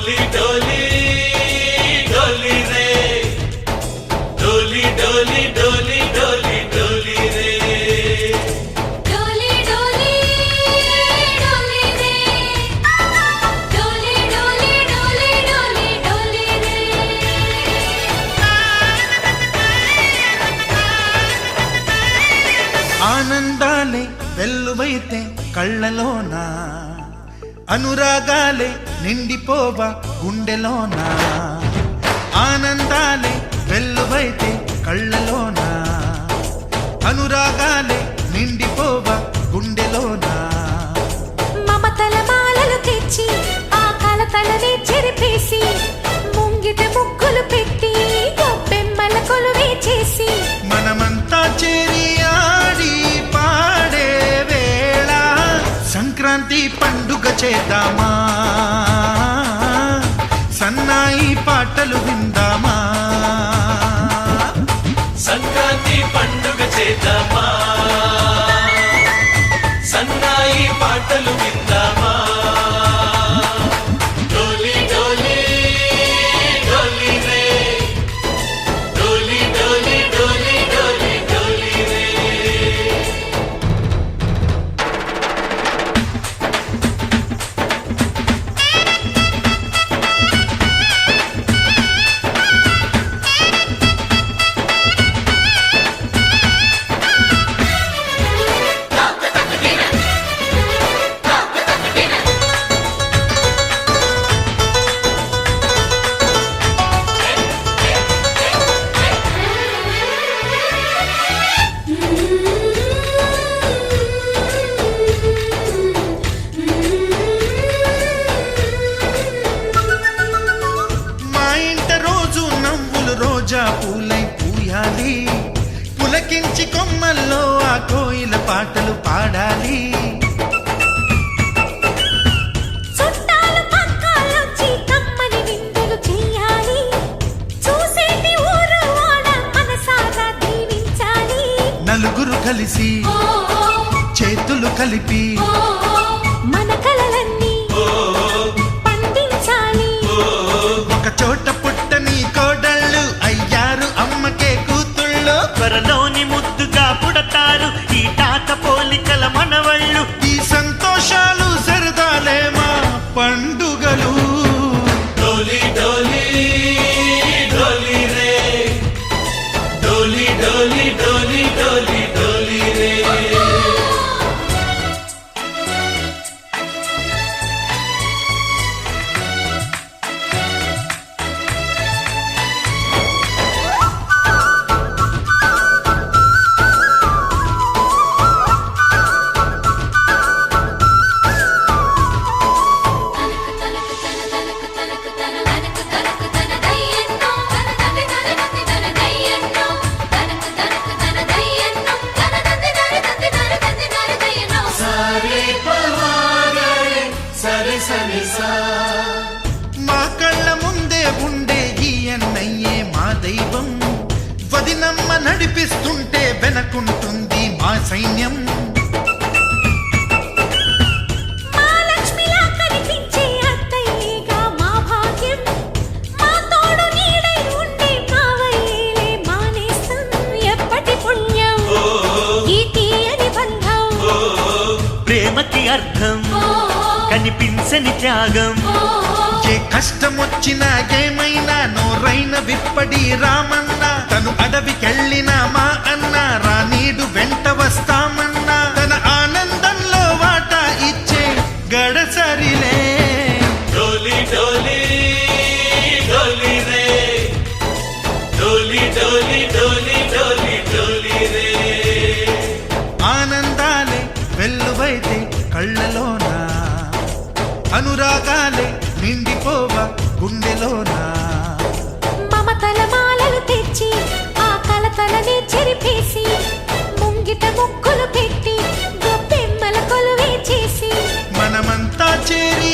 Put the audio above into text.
डोली डोली डोली रे डोली डोली डोली डोली डोली रे डोली डोली डोली रे डोली डोली डोली डोली डोली रे ఆనందాలే వెల్లువైతే కళ్ళలోనా అనురాగాలే నిండిపోవా గుండెలోనా ఆనందాలే వెల్లువైతే కళ్ళలోనా అనురాగాలే నిండిపోవా గుండెలోనా మమతల మాలలు తెచ్చి ఆ కలతలనే చెరిపేసి ముంగిట ముగ్గులు పెట్టి గొప్పెమ్మల కొలువే చేసి మనమంతా చేరి ఆడి పాడే వేళ సంక్రాంతి పండుగ చేద్దామా సన్నాయి పాటలు విందామా సంక్రాంతి పండుగ చేద్దామా సన్నాయి పాటలు విందామా డోలి డోలి డోలి రే డోలి డోలి డోలి డోలి డోలి రే మా ఇంట రోజు నవ్వులు రోజా పూలై పూయాలి పులకించి కొమ్మల్లో ఆ కోయిల పాటలు పాడాలి చుట్టాలు పక్కాలొచ్చి కమ్మని విందులు చెయ్యాలి చూసేటి ఊరు వాడ మనసారా దీవించాలి నలుగురు కలిసి చేతులు కలిపి మన కలలన్నీ పండించాలి ఒక చోట పుట్టని కోడళ్ళు అయ్యారు అమ్మకే కూతుళ్ళు త్వరలోని ముద్దుగా పుడతారు ఈ తాత పోలికల మనవళ్ళు ఈ సంతోషాలు సరదాలే మా పండుగలు डोली डोली डोली रे डोली डोली डोली डोली डोली रे सारे पवारे सरे सरे सा మా కళ్ళ ముందే ఉండే ఈ అన్నయ్యే మా దైవం వదినమ్మ నడిపిస్తుంటే వెనకుంటుంది మా సైన్యం మా లక్ష్మిలా కనిపించే అత్తయ్యేగా మా భాగ్యం మా తోడు నీడై ఉండే మావయ్యేలే మా నేస్తం ఎప్పటి పుణ్యం ఈ తీయని బంధం ప్రేమకి అర్థం కనిపించని త్యాగం ఏ కష్టం వచ్చినా ఏమైనా నోరైన విప్పడి రామన్న తను అడవికెళ్ళిన మా అన్న రానీడు వెంట వస్తామన్నా తన ఆనందంలో వాటా ఇచ్చే గడసరిలే डोली डोली डोली रे डोली डोली डोली डोली डोली रे ఆనందాలే వెల్లువైతే కళ్ళలోనా అనురాగాలే నిండిపోవా గుండెలోనా మమతల మాలలు తెచ్చి ఆ కలతలనే చెరిపేసి ముంగిట ముగ్గులు పెట్టి గొప్పెమ్మల కొలువే చేసి మనమంతా చేరి